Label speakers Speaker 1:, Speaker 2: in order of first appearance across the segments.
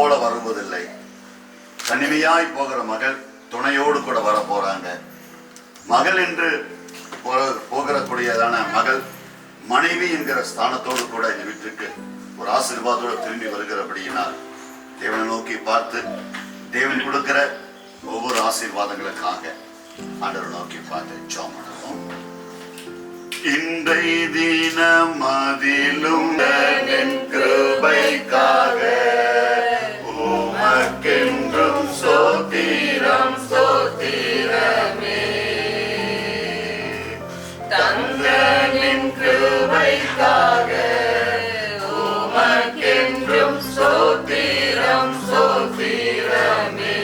Speaker 1: போல வருவதில்லை. தனிமையாய் போகிற மகள் துணையோடு கூட வர போறாங்க. மகள் என்று போகிறக்கூடியதான மகள் மனைவி என்கிற ஸ்தானத்தோடு கூட இந்த வீட்டுக்கு ஒரு ஆசீர்வாதத்தோடு திரும்பி வருகிறபடியினால் தேவனை நோக்கி பார்த்து தேவன் கொடுக்கிற ஒவ்வொரு ஆசீர்வாதங்களுக்காக ஆண்டவரை நோக்கி பார்த்து ஜெபம் பண்ணுவோம். இன்றைய தினம் அதிலும் கிருபைக்காக உமக்கென்றும் ஸ்தோத்திரம் ஸ்தோத்திரமே. தந்தனின் கிருபைக்காக உமக்கென்றும் ஸ்தோத்திரம் ஸ்தோத்திரமே.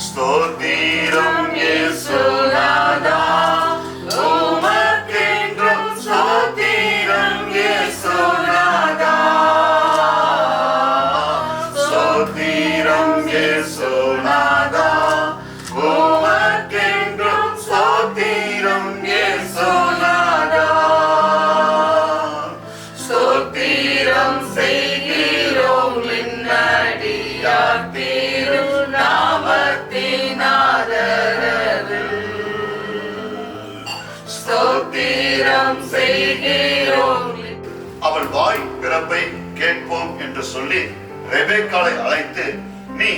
Speaker 1: ஸ்தோத்திரம் இயேசுநாதா, உமக்கென்றும் ஸ்தோத்திரம் இயேசுநாதா. ஸ்தோத்திரம் இயேசுநாதா, உமக்கென்றும் ஸ்தோத்திரம் இயேசுநாதா. ஸ்தோத்திரம் செய்கிறோம் நின்னடியார் திருநாமத்தின் ஆதரவில். ஸ்தோத்திரம் செய்கிறோம். அவள் வாய் பிறப்பை கேட்போம் என்று சொல்லி ரெபெக்காளை அழைத்து, நீ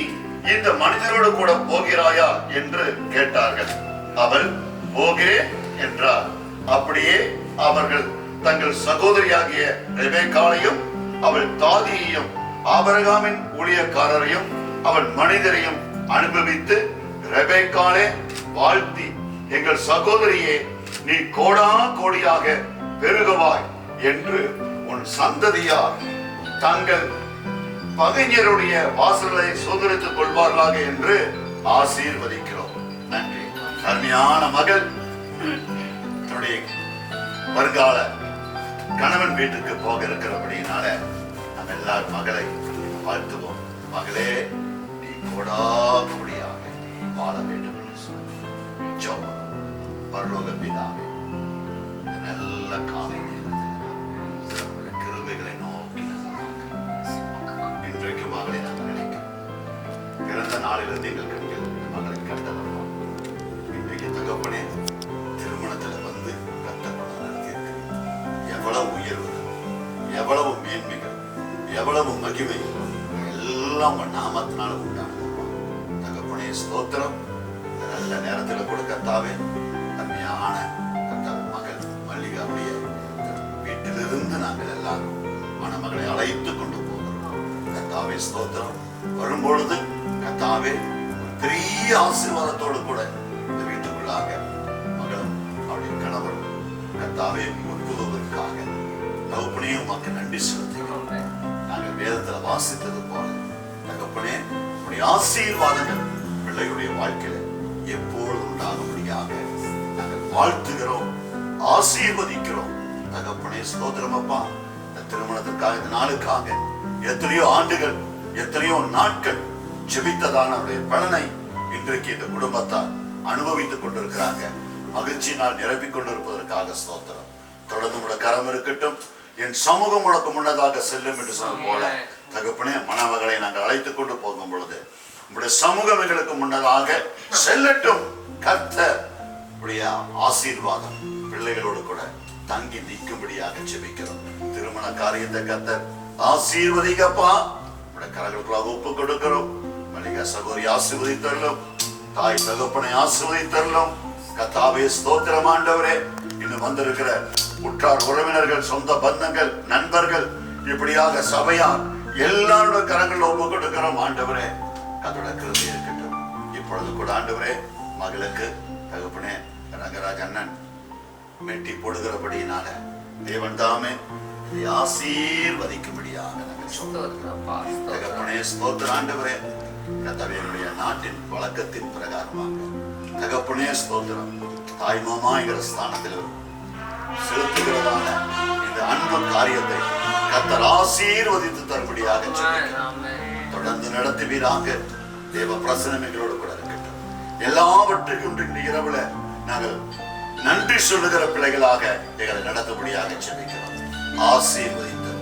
Speaker 1: இந்த மனிதரோடு கூட போகிறாயா என்று கேட்டார்கள். அவள் போகிறேன் என்றார். அப்படியே அவர்கள் தங்கள் சகோதரியாகிய ரெபெக்காளையும் அவள் தாதியையும் ஆபிரகாமின் ஊழியக்காரரையும் அவள் மனிதரையும் அனுபவித்து, ரெபெக்காளே வாழ்த்தி, எங்கள் சகோதரியே நீ கோடா கோடியாக பெருகுவாய் என்று உன் சந்ததியார் தங்கள் பகைஞருடைய வாசல்களை சுதந்திரித்துக் கொள்வார்களாக என்று ஆசீர்வதிக்கிறோம். நன்றி. அருமையான மகள் தன்னுடைய வருங்கால கணவன் வீட்டுக்கு போக இருக்கிறபடினால நம்ம எல்லாரும் மகளை வாழ்த்துவோம். மகளே, நீ கோடா கோடியாக வாழ வேண்டும் என்று சொல்லி ஜெபம். பரலோக பிதாவே, நல்ல காலை கிருபைகளை நோக்கி இன்றைக்கு மகளை நாங்கள் நினைக்கிறோம். பிறந்த நாளிலிருந்து எங்கள் கண்கள் மகளை கண்டவர்கள் இன்றைக்கு தகப்பனே திருமணத்தில் வந்து கட்டப்பட நடத்தியிருக்கிறேன். எவ்வளவு உயர்வு, எவ்வளவு மேன்மைகள், எவ்வளவு மகிமை எல்லாம் நாமத்தினால உண்டானது. தகப்பனே ஸ்தோத்திரம். நல்ல நேரத்தில் கூட கர்த்தாவே அருமையான மகள் மல்லிகாவுடைய வீட்டிலிருந்து நாங்கள் எல்லாரும் மணமகளை அழைத்து கொண்டு போகிறோம். கர்த்தாவே ஸ்தோத்திரம். வரும்பொழுது கர்த்தாவே ஒரு பெரிய ஆசீர்வாதத்தோடு கூட இந்த வீட்டுக்குள்ளாக மகளும் அவருடைய கணவரும் கர்த்தாவே புதுவதற்காக தகப்பனையும் உமக்கு நன்றி செலுத்துகிறோம். நாங்கள் வேதத்தில் வாசித்தது போல தகப்பனே உடைய ஆசீர்வாதங்கள் பிள்ளைகளுடைய வாழ்க்கையில எப்பொழுது உண்டாகும்படியாக நாங்கள் வாழ்த்துகிறோம், ஆசீர்வதிக்கிறோம். தகப்பனே ஸ்தோத்திரம் அப்பா. இந்த திருமணத்திற்காக, இந்த நாளுக்காக எத்தனையோ ஆண்டுகள், எத்தனையோ நாட்கள் ஜெபித்ததான அவருடைய பலனை இன்றைக்கு இந்த குடும்பத்தார் அனுபவித்துக் கொண்டிருக்கிறாங்க. மகிழ்ச்சியினால் நிரப்பிக் கொண்டிருப்பதற்காக ஸ்தோத்திரம். தொடர்ந்து உடைய கரம் இருக்கட்டும். என் சமூகம் உனக்கு முன்னதாக செல்லும் என்று சொன்ன போல தகப்பனே மணமகளை நாங்கள் அழைத்துக் கொண்டு போகும் பொழுது உங்களுடைய சமூகம் எங்களுக்கு முன்னதாக செல்லட்டும். கர்த்தர் உடைய ஆசீர்வாதம் பிள்ளைகளோடு கூட தங்கி நிற்கும்படியாக ஜெபிக்கிறோம். திருமண காரியத்தை கர்த்தர் ஆசீர்வதிக்கப்பா. உடைய கரங்களுக்குள்ளாக ஒப்பு கொடுக்கிறோம். மல்லிகா சகோதரி ஆசீர்வதித்தரலும், தாய் தகப்பனை ஆசீர்வதித்தரலும். கர்த்தாவே ஸ்தோத்திரம் ஆண்டவரே. இன்னும் வந்திருக்கிற உற்றார் உறவினர்கள், சொந்த பந்தங்கள், நண்பர்கள், இப்படியாக சபையார் எல்லாரோட கரங்கள் ஒப்பு கொடுக்கிறோம் ஆண்டவரே. அதோட கிருபை இருக்கட்டும். இப்பொழுது கூட ஆண்டவரே மகளுக்கு தகப்பனே ரங்கராஜ் அண்ணன் மெட்டி போடுகிறபடியினால தேவன் தாமே ஆசீர்வதிக்கும்படியாக நாங்கள் சொல்லுகிறோம். தகப்பனே ஸ்தோத்திரம் ஆண்டவரே. கர்த்தாவே நாட்டின் வழக்கத்தின் பிரகாரமாக தகப்பனே ஸ்தோத்திரம். தாய் மாமா என்கிற ஸ்தானத்தில் செலுத்துகிறதான இந்த அன்பு காரியத்தை கர்த்தர் ஆசீர்வதித்து தரும்படியாக தொடர்ந்து நடத்துவீராக. தேவ பிரசனம் எங்களோடு கூட இருக்கட்டும். எல்லாவற்றுக்கும் இன்று இரவுல நாங்கள் நன்றி சொல்லுகிற பிள்ளைகளாக எங்களை நடத்தும்படியாக ஜெபிக்கிறோம். ஆசீர்வதித்து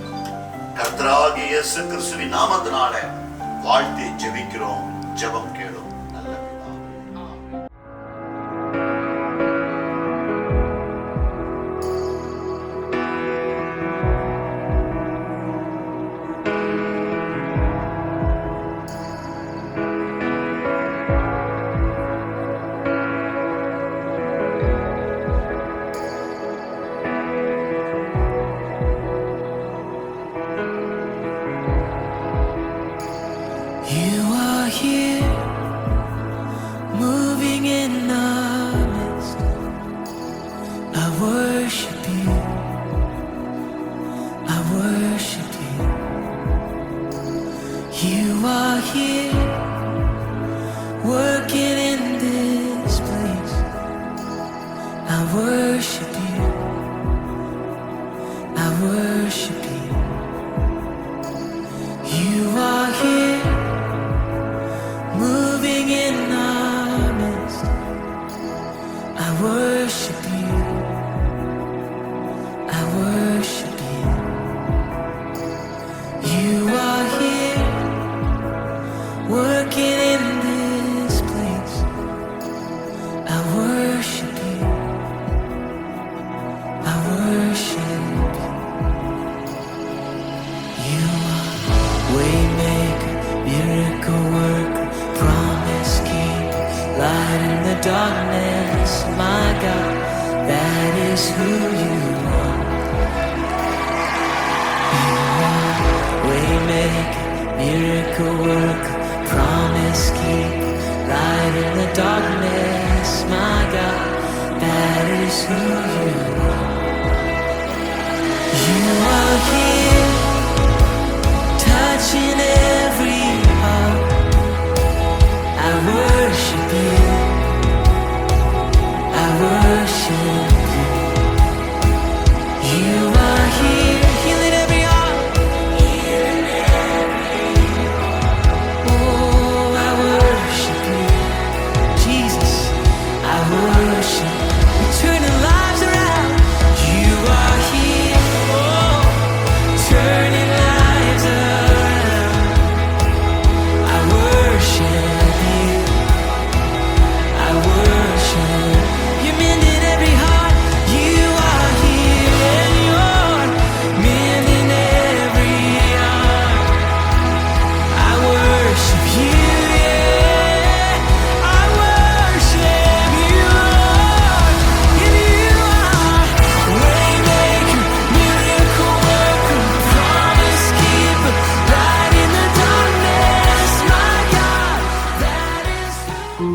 Speaker 1: கர்த்தராகிய இயேசு கிறிஸ்துவின் நாமத்தினால வாழ்த்தி ஜெபிக்கிறோம். ஜெபம் கேளும் நல்ல பிதாவே.
Speaker 2: You are here, moving in our midst. I worship you, I worship you. You are here, working in this place. I worship you, I worship you. You are here, moving in our midst. I worship you, I worship you. You are here, working in this place. I worship you, I worship you. You are waymaker, miracle worker, promise keeper, light in the darkness. My God, that is who you are. You are waymaker, miracle worker, promise keeper, light in the darkness. My God, that is who you are. You are here, touching every heart. I worship you, I worship you. You are here, healing every heart. Oh, I worship you, Jesus, I worship you. Turning lives around. You are here, oh, turning lives around. I worship you, I worship. You're mending every heart. You are here, and you're mending every heart. I worship you, yeah. I worship you, Lord. And you are waymaker, miracle worker, promise keeper, light in the darkness. My God, that is who.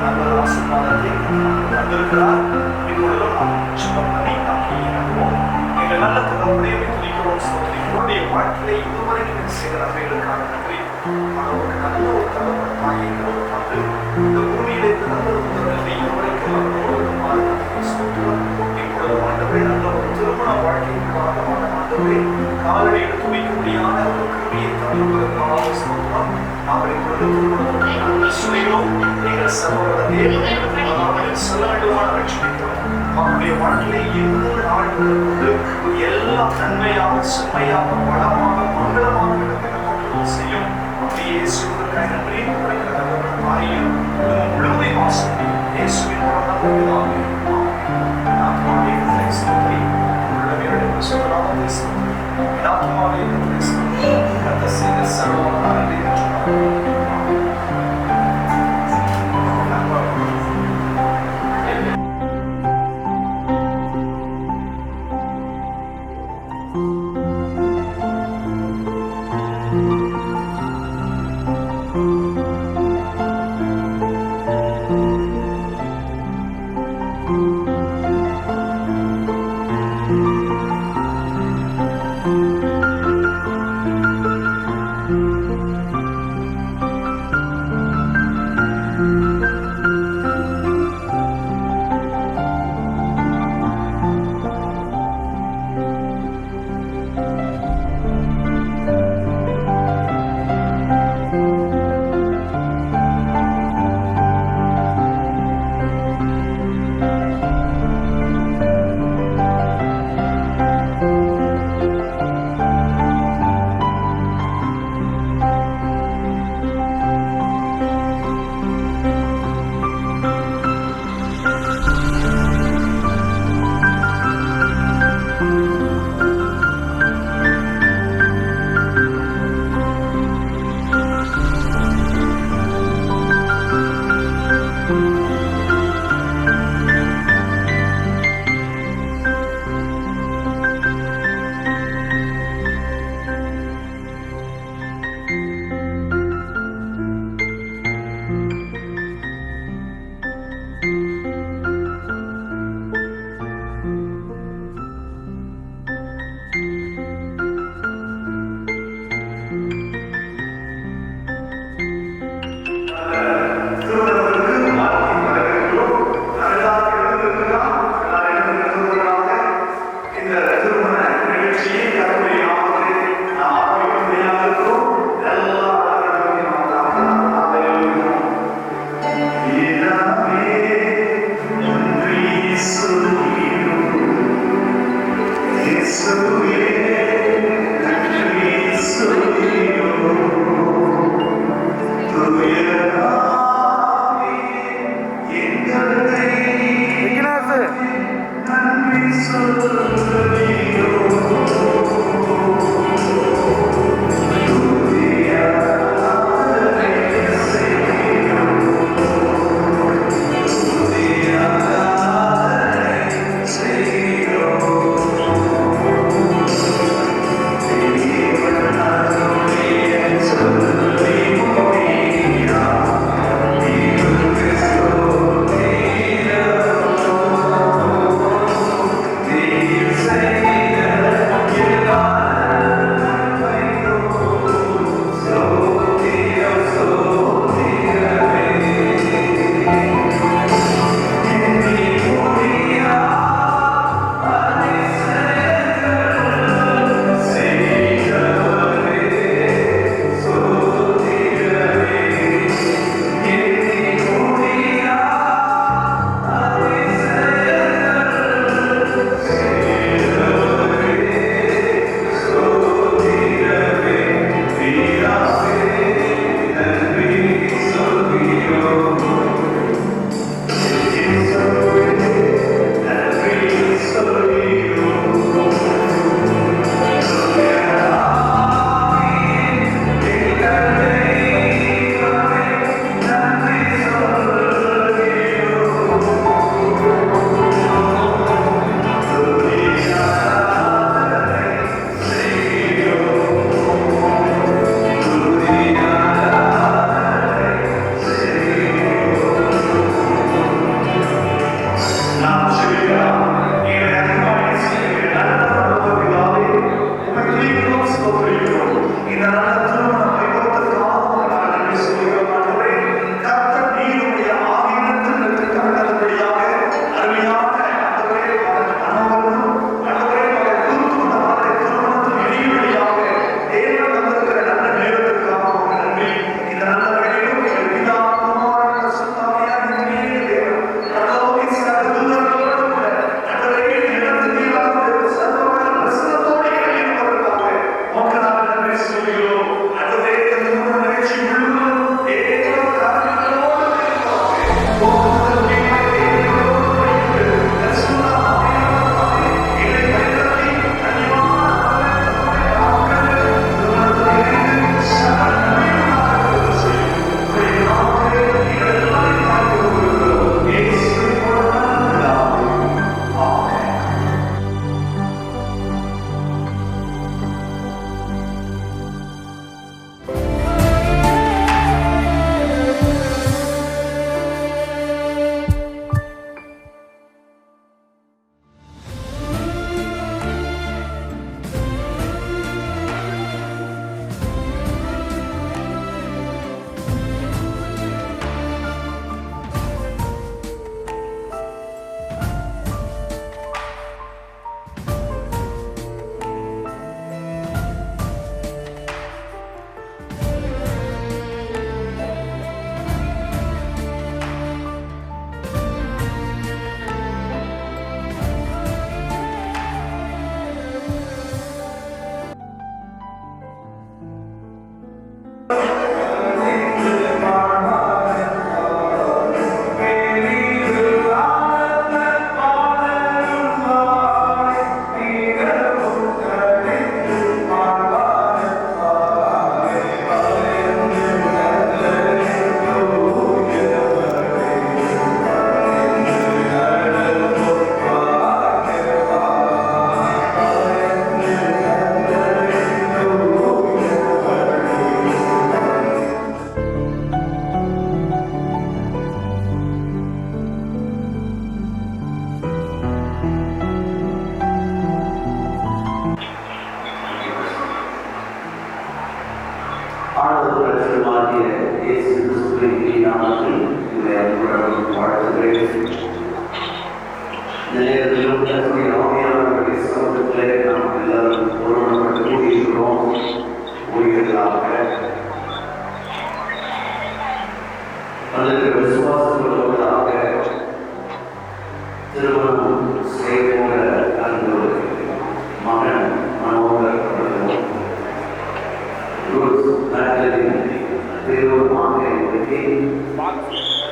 Speaker 3: நல்ல ஆசீர்வாதத்தை தந்திருக்கிறார். இப்பொழுதும் நாம் ஜெபம் பண்ணி நாம் இறங்குவோம். எங்கள் நல்ல தகப்பனே, உம்மை துதிக்கிறோம், ஸ்தோத்திரிக்கிறோம். உம்முடைய வாழ்க்கையிலே இதுவரைக்கும் நீர் செய்த நன்மைகளுக்காக நன்றி. அவருக்கு நல்ல ஒரு தகப்பன் தாயை எங்களுக்கு தந்து இந்த பூமியிலே பிறந்த முதலில் இதுவரைக்கும் அவர்களோடு வாழ்ந்ததை ஸ்தோத்திரம். இப்பொழுது ஆண்டவரே, நல்ல ஒரு திருமண வாழ்க்கைக்காக ஆண்டவரே காலடி எடுத்து வைக்க முடியாத ஒரு கிருபையை தந்துள்ளதற்காக ஸ்தோத்திரம். நாங்கள் இப்பொழுது திருமணத்திற்கு சுமையிலும் எங்கள் சகோதர தேவனுக்கு சொல்ல வேண்டுமான ரட்சிக்கிறோம். அவருடைய வாழ்க்கையிலே 20 நாட்கள் கொண்டு எல்லா நன்மையாக, செம்மையாக, வளமாக, மங்களமான இடத்தில் செய்யும். அப்படியே இயேசுவுக்காக நன்றி. தாயும் முழுமை வாசம் இயேசுவின் பிதாவே. ஆத்மாவே கர்த்தரை ஸ்தோத்திரி, உள்ளமே சுத்தராமத்தை ஸ்தோத்திரி. ஆத்மாவே கர்த்தரை ஸ்தோத்திரி, கர்த்தர் செய்த சர்வ நன்மை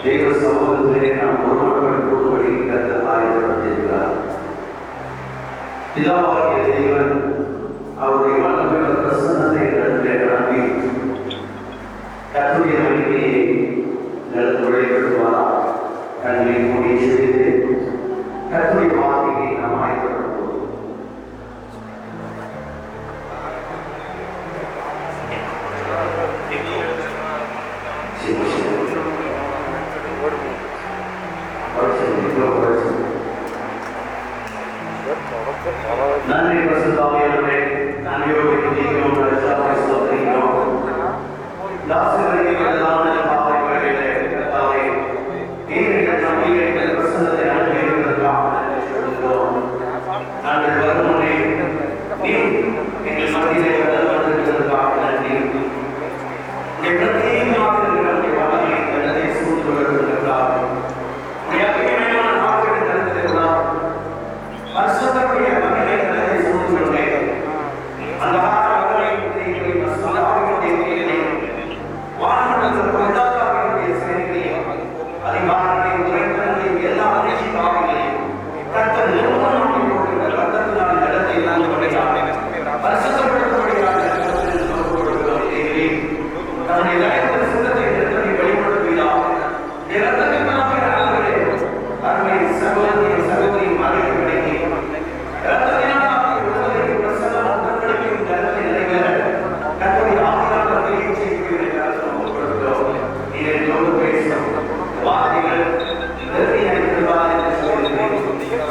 Speaker 4: தேவ சமூகத்திலே நாம் ஒரு பிதாவாகிய தேவன் அவருடைய வல்லமையுள்ள பிரசன்னத்தை இடத்திலே அனுப்பி கர்த்தருடைய நம்பிக்கையை நிலத்துறை பெறுவாரா கண்களை மூடி செய்து கர்த்தருடைய வார்த்தையை நாம் ஆய்வுபடுத்துவோம். நன்றி பரிசுத்தாவியானவரே, நன்றியோடு துதிக்கிறோம், ரட்சகரை ஸ்தோத்திரிக்கிறோம். தாசர்களுக்கு பிரதான பாவை வழியிலே கர்த்தாவே, நீர் நம்பிக்கை பிரசன்னத்தை அனுப்பியிருக்கிறதற்காக நன்றி சொல்கிறோம். நாங்கள் வரும் முன்னே நீர் எங்கள் மத்தியிலே வந்திருக்கிறதற்காக நன்றி. உடைய பிரத்யேகமாக இருக்கிற உடைய வல்லமை வெள்ளத்தை சூழ்ந்து வருவதற்காக உடைய அபிநயமான நாட்களை தருவதற்காக பரிசுத்தருடைய மகனை வெள்ளத்தை சூழ்ந்து வருகிறேன். அந்த ஆராதனை வானமண்டலத்தில் பிரதாகாரங்களுடைய சேனைகளையும் அதிகாரங்களையும் துறைகளையும் எல்லா மகிழ்ச்சி பாவங்களையும் கர்த்தர் நிர்மூலமாக்கி போடுகிற ரத்தத்தினால் இடத்தை பரிசுத்தப்படுத்தப்படுகிறார். தன்னுடைய தயத்த சித்தத்தை நிறுத்தி வெளிப்படுத்துவதாக இரத்தத்திற்காக அருமை சகோதரியும் சகோதரியும் மறைவு கிடைக்கி இரத்தத்தினால் உலகத்திற்கு பிரசன்னம் உடன்படிக்கையும் தரத்தை நிறைவேற கர்த்தருடைய ஆவியானவர் வெளியே செய்கிறீர்கள். பேசும் வார்த்தைகள்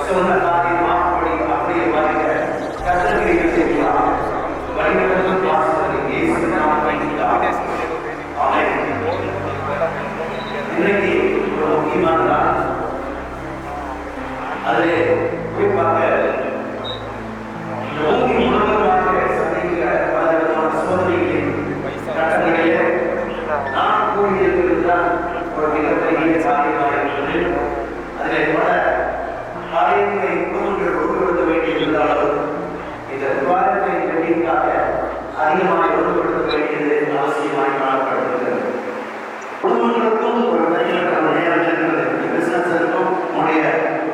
Speaker 4: சொன்ன காரியம் மாற்றப்படி அப்படியே வாழ்க கர்த்தர் செய்கிறார். வழிநடத்தும் வாசகரை இயேசு நாமத்தில் வைக்கிறார். ஆமென். இன்றைக்கு ஒரு முக்கியமான நாள். அதிலே குறிப்பாக பூமி முழுவதுமாக சந்திக்கிற பல விதமான சோதனைகளின் கட்டங்களிலே நான் கூறியிருக்கிறதுதான் ஒரு மிகப்பெரிய காரியமாக இருக்கிறது. அதிலே பல காரியங்களை குடும்பங்கள் ஒழுங்குபடுத்த வேண்டியிருந்தாலும் இந்த விவாதத்தை வெற்றிக்காக அதிகமாக ஒழுங்குபடுத்த வேண்டியது அவசியமாக காணப்படுகிறது. குடும்பங்களுக்கும் ஒரு தனிநபர் நேரம் இருக்கிறது. பிசினஸ் இருக்கும், உங்களுடைய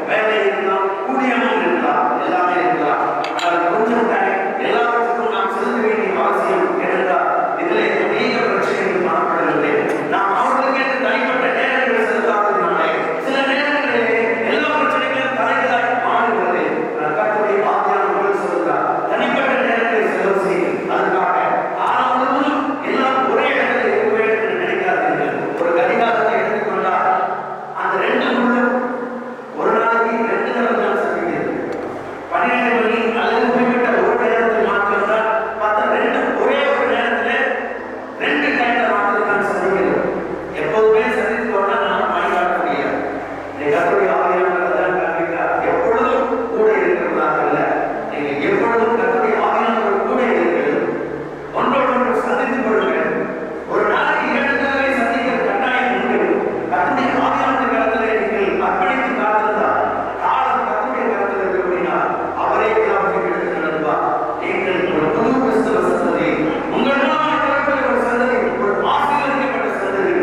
Speaker 4: வேலை இருக்கலாம், ஊதியமும் இருக்கலாம், எல்லாமே இருக்கலாம். ஆனால் கொஞ்சம் எல்லாவற்றுக்கும் நாம் செலுத்த வேண்டிய அவசியம் என்றால் இதிலே அநேக பிரச்சனைகள் காணப்படவில்லை. நாம் அவர்களுக்கு என்று தனிப்பட்ட நேரங்களை செலுத்தாததினாலே சில நேரங்களிலே எல்லா பிரச்சனைகளும் தலைகளாக மாறுகிறது. கர்த்தருடைய வார்த்தையானவர்கள் சொல்கிறார், தனிப்பட்ட நேரங்களை செலவு செய்து அதற்காக காலம் முழுவதும் எல்லாம் ஒரே இடத்தில் இருக்க வேண்டும் என்று நினைக்காதீர்கள். ஒரு கடிகாரத்தை எடுத்துக்கொண்டால் அந்த 2 முள்ளும் ஒரு நாளைக்கு 2 தடவை தான் சந்திக்கிறது. 12 மணி அல்லது குறிப்பிட்ட ஒரு நேரத்தில் மாற்றினால் மற்ற 2 ஒரே ஒரு நேரத்தில் 2 டைம்ல மாற்றி தான் சந்திக்கிறது. எப்போதுமே சந்தித்து கொண்டால் நாம் பயன்பட முடியாது. கர்த்தருடைய ஆவியானவர் தான் காண்பிக்கிறார். எப்பொழுதும் கூட இருக்கிறதாக இல்லை, நீங்கள் எப்பொழுதும் கர்த்தருடைய ஆவியானவர் கூட இருக்கிறது. ஒன்றோடு ஒன்று சந்தித்துக் கொள்ளுங்கள். ஒரு நாளைக்கு 2 தடவை சந்திக்கிற கட்டாயம் உண்டு. கர்த்தருடைய ஆவியானவர் கருத்திலே நீங்கள் அர்ப்பணித்து காத்திருந்தால் காலம் கர்த்தருடைய கருத்தில் இருக்கக்கூடினால் அவரே எல்லாவற்றையும் எடுத்து நடத்துவார். நீங்கள் ஒரு புது கிறிஸ்தவ சந்ததி, உங்கள் மூலமாக பிறக்கிற ஒரு சந்ததி, ஒரு ஆசீர்வதிக்கப்பட்ட சந்ததி.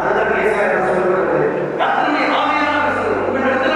Speaker 4: அதுதான் ஏசாயா சொல்லப்படுகிறது. கர்த்தருடைய ஆவியானவர் உங்களிடத்தில்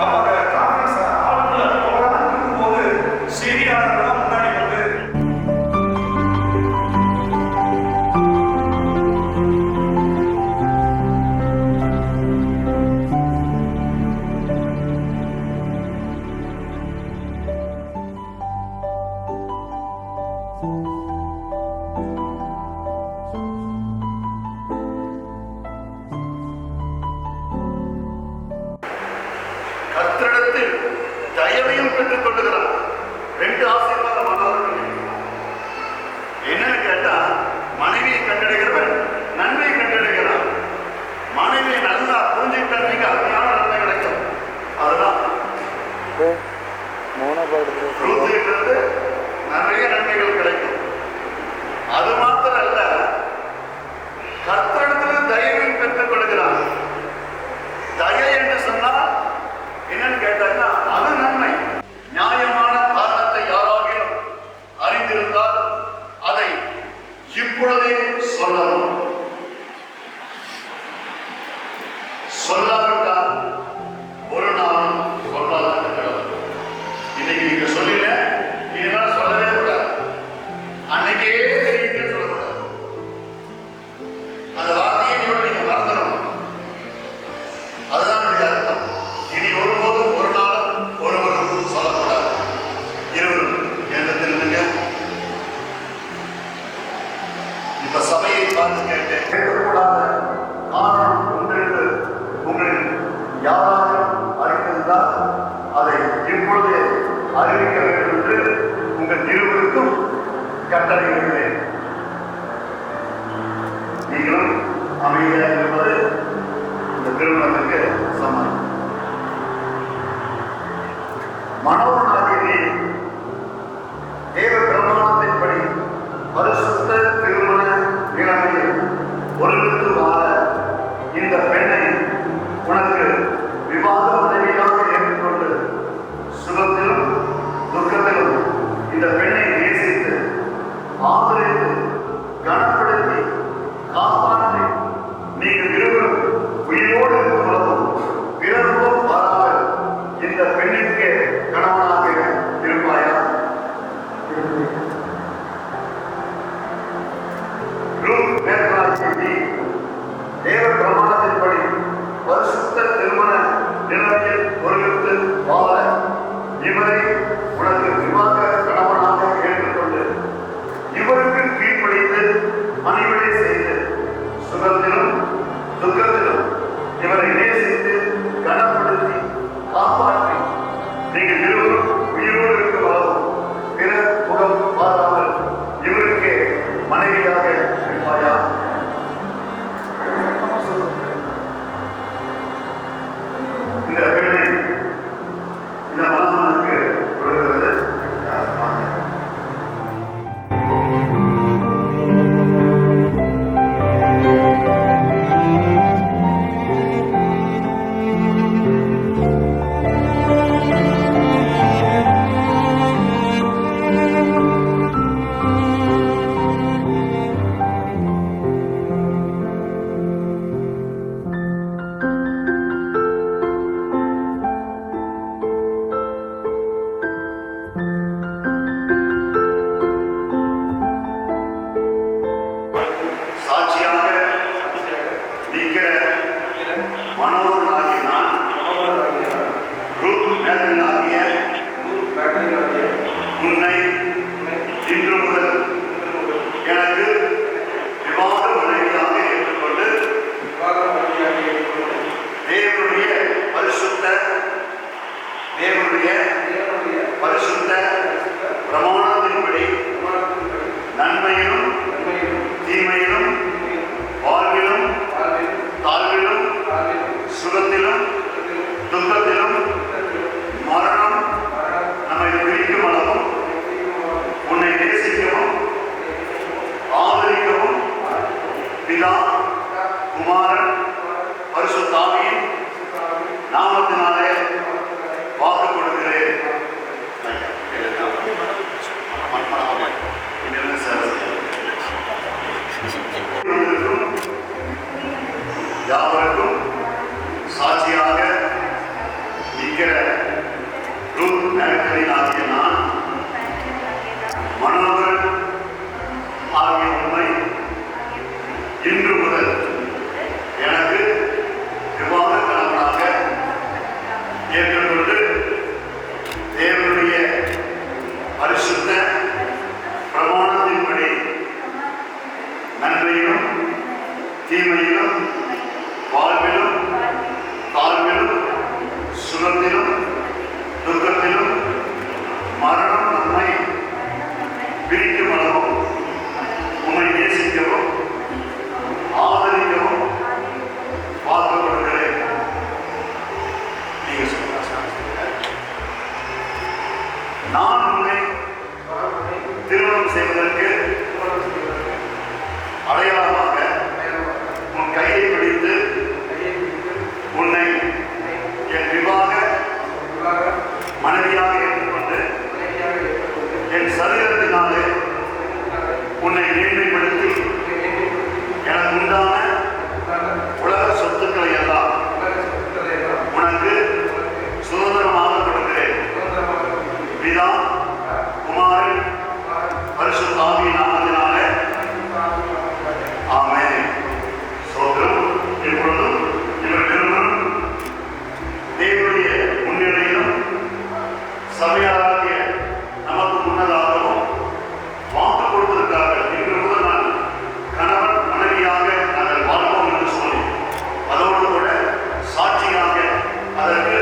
Speaker 3: அப்ப அந்த கான்ஃபரன்ஸ் ஆளுக்குள்ள போகாம இருக்கும்போது செய்தியாளர்கள் முன்னாடி வந்து
Speaker 1: கர்த்தரிடத்தில் தயவையும் பெற்றுக் கொள்ளுகிறார். 2 ஆசீர்வாதம் ஆனவர்கள் என்னன்னு கேட்டா, மனைவியை கண்டடைகிறவன் நன்மையை கண்டடைகிறான். மனைவியை நல்லா புரிஞ்சுக்கிட்டா நீங்க அருமையான நன்மை கிடைக்கும். அதுதான் ரூத்திலிருந்து நிறைய நன்மைகள் கிடைக்கும். அது மாத்திரம் அல்ல, கர்த்தரிடத்தில் தயவையும் பெற்றுக் கொள்கிறார். தயை என்று சொன்னால் என்னன்னு கேட்டாங்கன்னா அது நன்மை. நியாயமான காரணத்தை யாராகிலும் அறிந்திருந்தால் அதை இப்பொழுதே சொல்லணும். சொல்லாவிட்டால் ஒரு நாளும் சொல்லாத இன்னைக்கு நீங்க சொல்லல, இதனால சொல்லவே கூடாது. அன்னைக்கே தெரியுங்க சொல்லக்கூடாது. அந்த வார்த்தையை நீங்க மறந்துடணும். அதுதான் அர்த்தம். இனி ஒருபோதும் ஒரு நாளும் ஒருவரும் சொல்லக்கூடாது. இருவரும் எழுந்திருந்துங்க. இப்ப சபையை பார்த்து கேட்டேன், கேட்கக்கூடாத காரணம் ஒன்றென்று உங்களில் யாராலும் அறிந்திருந்தால் அதை இப்பொழுதே அறிவிக்க வேண்டும் என்று உங்கள் இருவருக்கும் கட்டளையிடுகிறேன். நீங்களும் அமைதியாக இருப்பது இந்த திருமணத்திற்கு சமம். மனோனாகிய நீ தேவ பிரமாணத்தின்படி பரிசுத்த திருமண நிலைமையில் ஒருமித்து வாழ இந்த பெண்ணை உனக்கு விவாத உதவியாக ஏற்றுக்கொண்டு சுகத்திலும் துக்கத்திலும் இந்த பெண்ணை நேசித்து ஆதரித்து கனப்படுத்தி காப்பாற்றி நீங்கள் இருவரும் உயிரோடு இருக்கும் பொழுதும் பிறரும் வராமல் இந்த பெண்ணிற்கு கணவனாக இருப்பாயா? தேவ பிரமாணத்தின்படி பரிசுத்த திருமண நிலைமையில் ஒருமித்து வாழ இவரை உனக்கு விவாக கணவனாக ஏற்றுக்கொண்டு இவருக்கு கீழ்ப்படிந்து பணிவிடை செய்து சுகத்திலும் துக்கத்திலும் இவரை நேசித்து கனப்படுத்தி காப்பாற்றி நீங்கள் இருவரும் உயிரோடு இருக்க வளரும் பிற முகம் மாறாமல் இவருக்கு மனைவியாக இருப்பாயா? இந்த பெண்ணை இந்த மனமனுக்கு கொடுக்கிறது பிதா குமாரன் பரிசுத்தாவியின் நாமத்தினாலே வாக்கு கொடுக்கிறேன். தீமையிலும் வாழ்விலும் தாழ்விலும் சுகத்திலும் துக்கத்திலும் மரணம் நம்மை பிரிக்கும் அளவும் உம்மை நேசிக்கவும் ஆதரிக்கவும் வாக்கப்படுகிறேன். நீங்க சொல்லுங்க. நான் உன்னை திருமணம் செய்வதற்கு அடையாளமாக உன் கையை பிடித்து உன்னை என் விவாக மனைவியாக ஏற்றுக்கொண்டு என் சரீரத்தினாலே உன்னை மேன்மைப்படுத்தி எனக்கு உண்டான உலக சொத்துக்களை எல்லாம் உனக்கு சுதந்திரமாக கொடுக்கிறேன். பிதா குமாரன் பரிசுத்த ஆவியின் நாமத்தினாலே ஆமென். சோதரம் இப்பொழுதும் இவர் திருமணம் தேவனுடைய முன்னிலையிலும் சபையாராகிய நமக்கு முன்னதாகவும் வாக்கு கொடுத்திருக்கிறார்கள். இன்று முதல் நான் கணவன் மனைவியாக நாங்கள் வாழ்வோம் என்று சொல்லி அதோடு கூட சாட்சியாக அதற்கு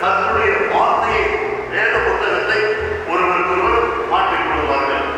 Speaker 1: கர்த்தருடைய வார்த்தையை வேத புத்தகத்தை ஒருவருக்கொருவர் மாற்றிக் கொள்வார்கள்.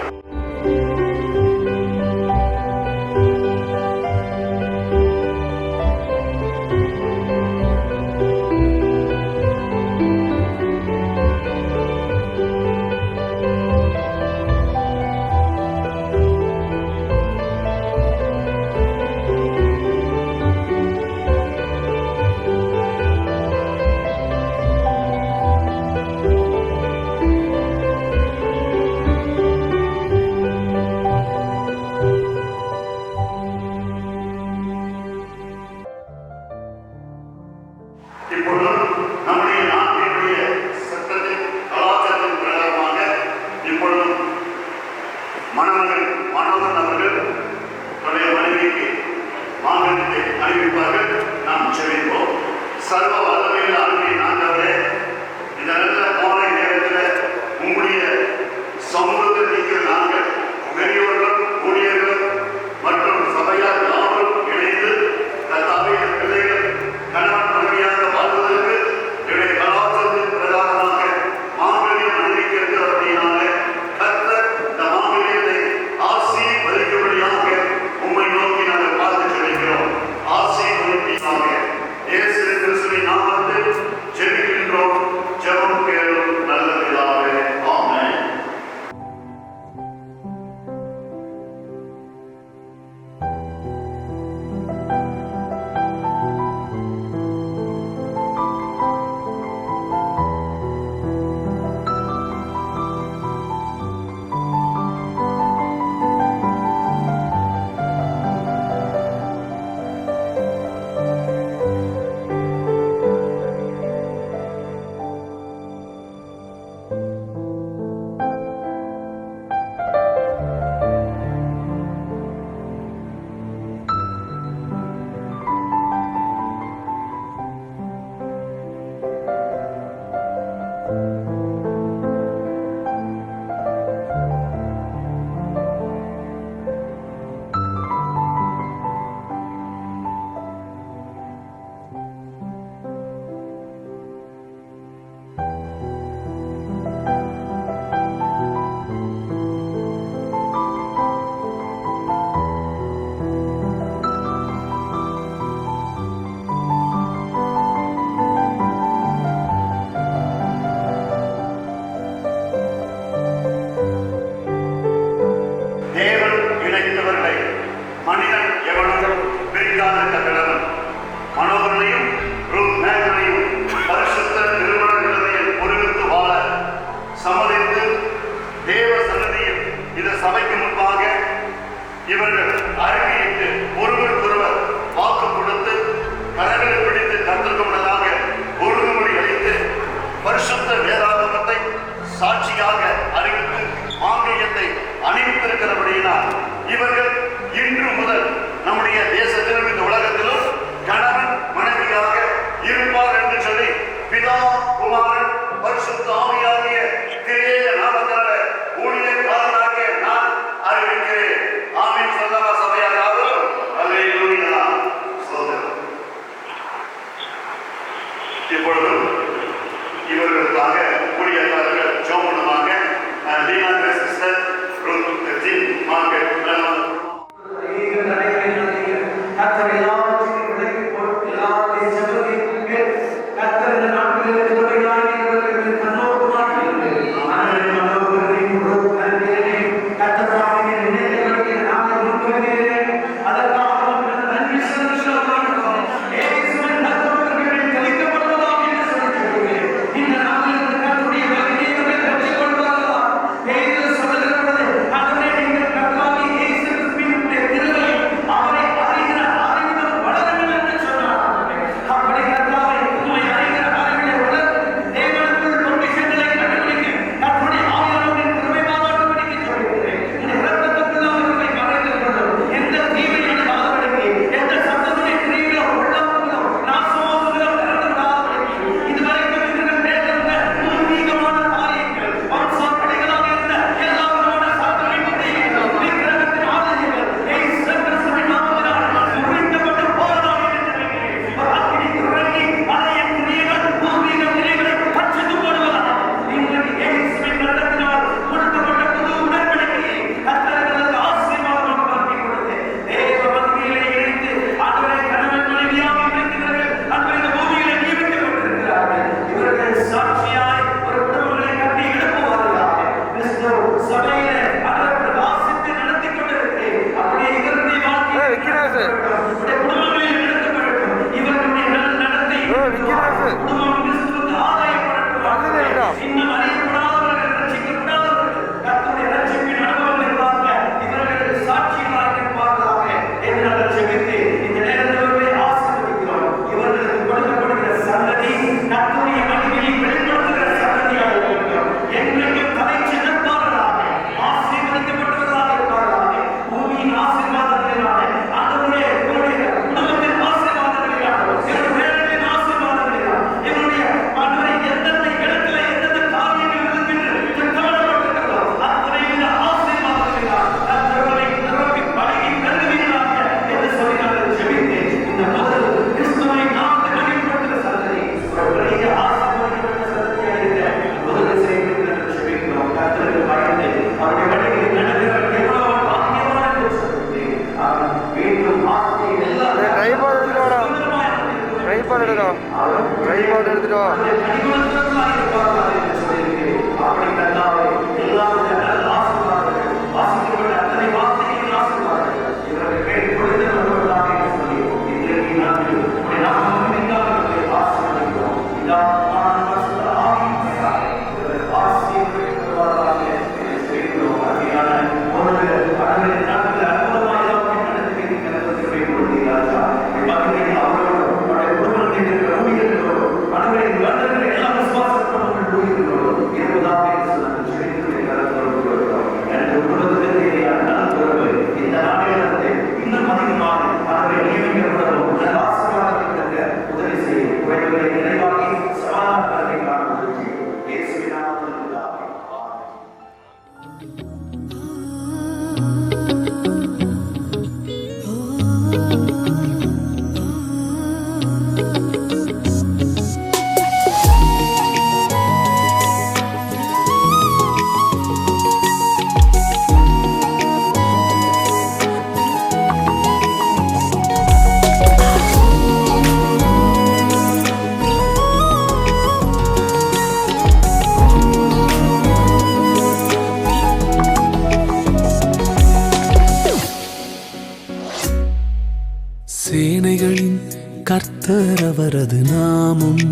Speaker 2: கர்த்தர் அவரது நாமம்.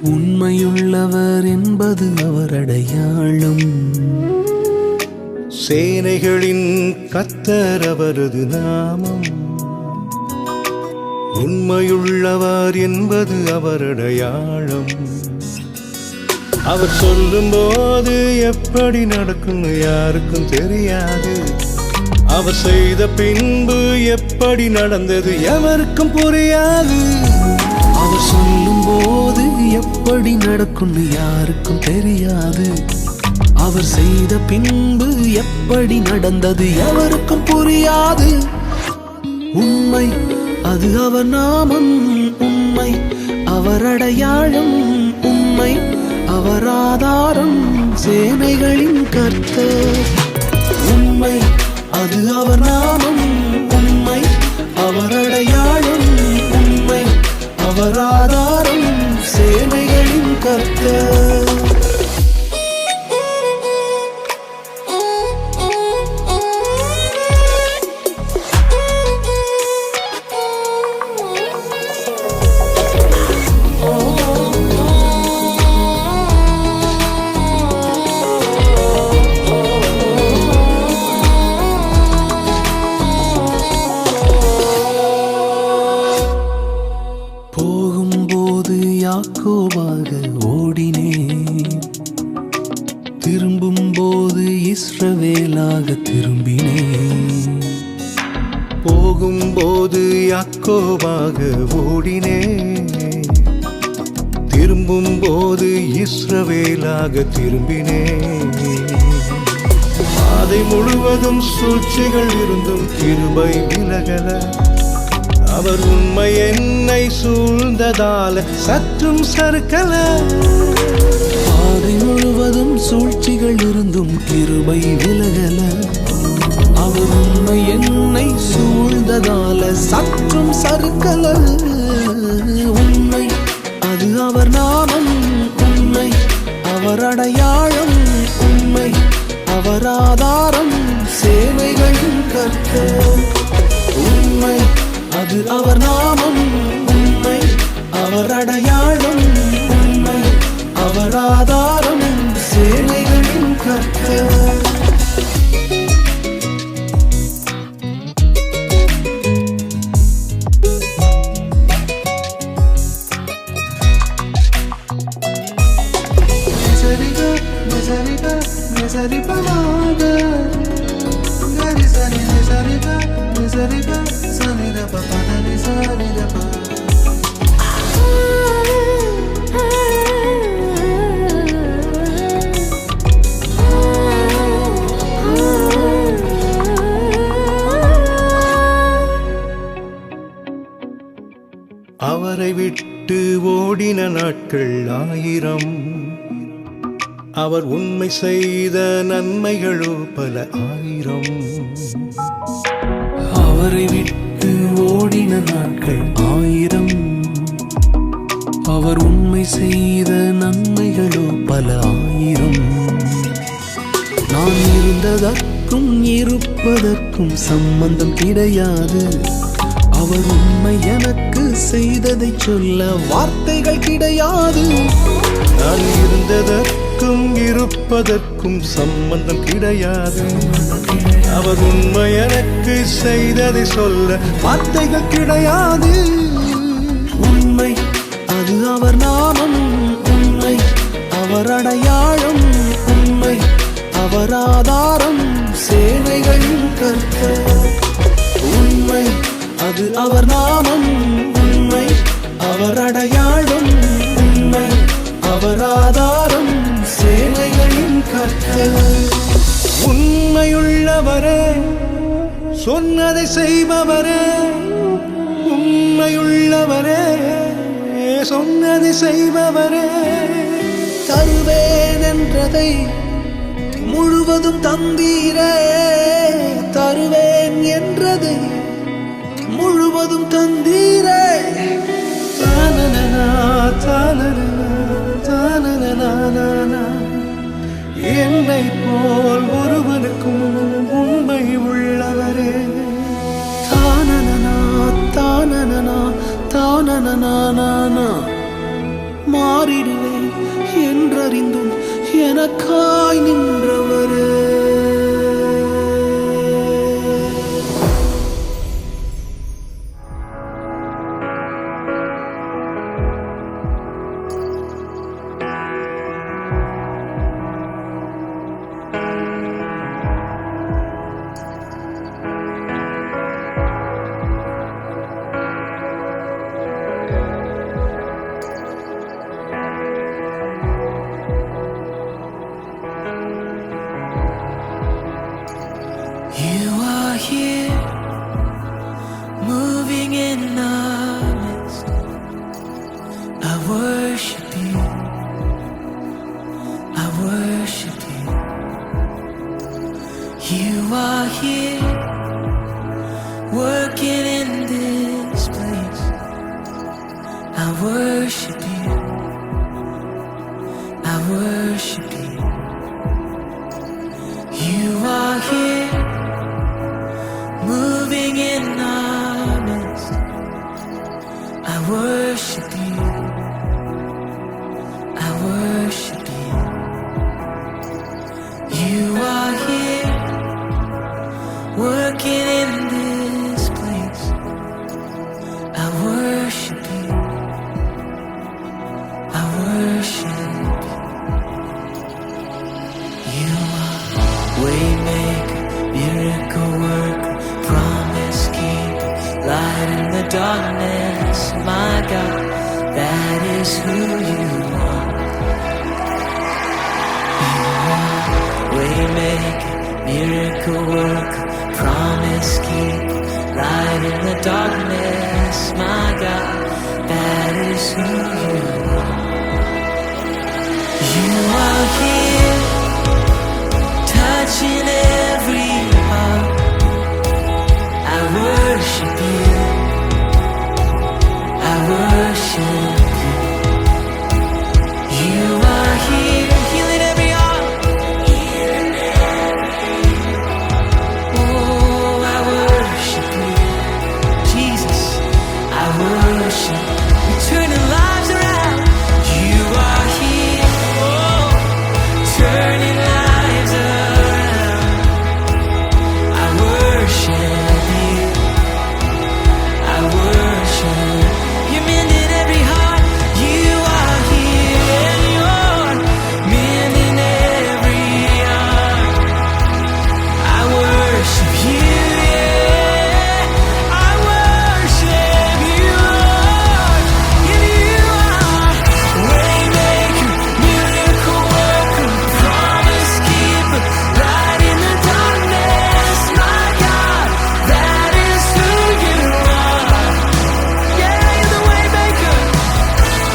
Speaker 2: உண்மையுள்ளவர் என்பது அவர் அடையாளம்.
Speaker 5: சேனைகளின் கர்த்தர் அவரது நாமம். உண்மையுள்ளவர் என்பது அவர் அடையாளம். அவர் சொல்லும்போது எப்படி நடக்கும்னு யாருக்கும் தெரியாது. அவர் செய்த பின்பு எப்படி நடந்தது எவருக்கும் புரியாது.
Speaker 2: அவர் சொல்லும்போது எப்படி நடக்கும்னு யாருக்கும் தெரியாது. அவர் செய்த பின்பு எப்படி நடந்தது எவருக்கும் புரியாது. உண்மை அது அவர் நாமம். உண்மை அவர் அடையாளம். உண்மை அவர் ஆதாரம். சேனைகளின் கர்த்தர். உண்மை அது அவர் நாமம். உண்மை அவர் அடையாளம். உண்மை அவர் ஆதாரம். சேனைகளின் கர்த்தர். போகும்போது யாக்கோபாக ஓடினேன், திரும்பும்போது இஸ்ரவேலாக திரும்பினேன்.
Speaker 5: போகும்போது யாக்கோபாக ஓடினேன், திரும்பும்போது இஸ்ரவேலாக திரும்பினேன். பாதை முழுவதும் சூழ்ச்சிகள் இருந்தும் கிருபை விலகல. அவர் உண்மை என்னை சூழ்ந்ததால சற்றும் சறுக்கல.
Speaker 2: பாதை முழுவதும் சூழ்ச்சிகள் இருந்தும் கிருபை விலகல. அவர் உண்மை என்னை சூழ்ந்ததால சற்றும் சறுக்கல. உண்மை அது அவர் நாமம். உண்மை அவர் அடையாளம். உண்மை அவர் ஆதாரம். சேனைகளின் கர்த்தர். உண்மை அது அவர் நாமம். உண்மை அவர் அடையாளம். உண்மை அவர் ஆதாரம். சேனைகளின் கர்த்தர்.
Speaker 5: அவரை விட்டு ஓடின நாட்கள் 1000. அவர் உண்மை செய்த நன்மைகளோ பல 1000.
Speaker 2: அவரை விட்டு ஓடின நாட்கள் 1000. அவர் உண்மை செய்த நன்மைகளோ பல 1000. நான் இருந்ததற்கும் இருப்பதற்கும் சம்பந்தம் கிடையாது. அவர் உண்மை எனக்கு செய்ததை சொல்ல வார்த்தைகள் கிடையாது.
Speaker 5: நான் இருந்ததற்கும் இருப்பதற்கும் சம்பந்தம் கிடையாது. அவர் உண்மை எனக்கு செய்ததை சொல்ல வார்த்தைகள் கிடையாது.
Speaker 2: உண்மை அது அவர் நாமம். உண்மை அவர் அடையாளம். உண்மை அவர் ஆதாரம். சேனைகளின் கர்த்தர். உண்மை அது அவர் நாமம். உண்மை அவர் அடையாளம். உண்மை அவர் ஆதாரம். சேனைகளின் கர்த்தர்.
Speaker 5: உண்மையுள்ளவரே, சொன்னதை செய்பவரே. உண்மையுள்ளவரே, சொன்னதை செய்பவரே.
Speaker 2: தருவேன் என்றதை முழுவதும் தந்தீரே. தருவேன் என்றதை முழுவதும் தந்தீரே.
Speaker 5: தானனனா, தானனனா, தானனனா. என்னை போல் ஒருவனுக்கும் உண்மை உள்ளவரே.
Speaker 2: தானனனா தானனனா நானா மாறிடுவேன் என்றறிந்தும் எனக்காய் நின்றவரே. You are here, moving in our midst. I worship you, I worship you. You are here, working in this place. I worship you, I worship you. You are here, moving in our midst. I worship you, I worship you. You are here, working in this place. I worship you, I worship you. You are waymaker, miracle worker, promise keeper, light in the darkness. My God, that is who you are. You are waymaker, miracle worker, promise keeper, light in the darkness. My God, that is who you are. You are here, touching every heart. I worship you, I worship you. You are here, healing every heart. Oh, I worship you, Jesus, I worship you. You're turning lives around. You are here, oh, turning lives around. I worship you, I worship. You're mending every heart. You are here, and you're mending every heart. I worship you, yeah. I worship you, Lord. And you are waymaker, miracle worker, promise keeper, light in the darkness. My God, that is who you are. Yeah, you're the waymaker,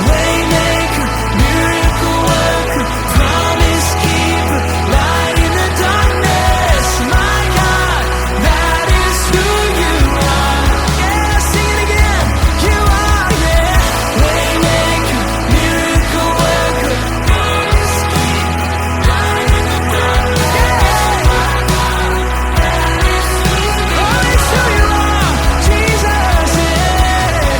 Speaker 2: waymaker, miracle worker, promise keeper, light in the darkness. My God, that is who you are. Yeah, sing it again. You are, yeah, waymaker, miracle worker, promise keeper, light in the darkness. Oh, it's who you are, Jesus, yeah.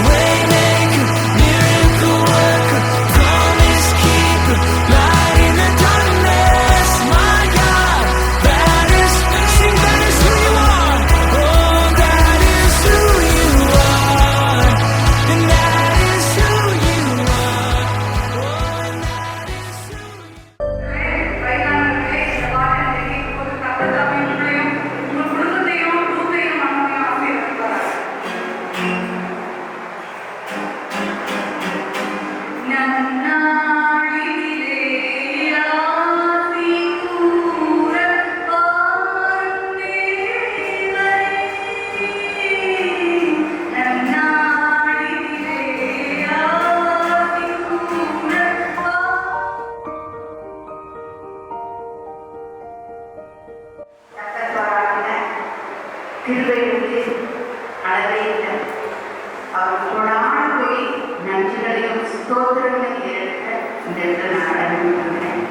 Speaker 2: Waymaker, miracle worker, promise keeper, light in the darkness. My God, that is, sing, that is who you are. Oh, that is who you are. And that is who you are. Oh, and that is who you are.
Speaker 6: திருவையுள்ளே அளவே இல்லை. அவர் கொடான கொடி நன்றிகளையும் ஸ்தோத்திரங்களையும் ஏற்க இந்த இடத்துல நான் அடைஞ்சிருக்கிறேன்.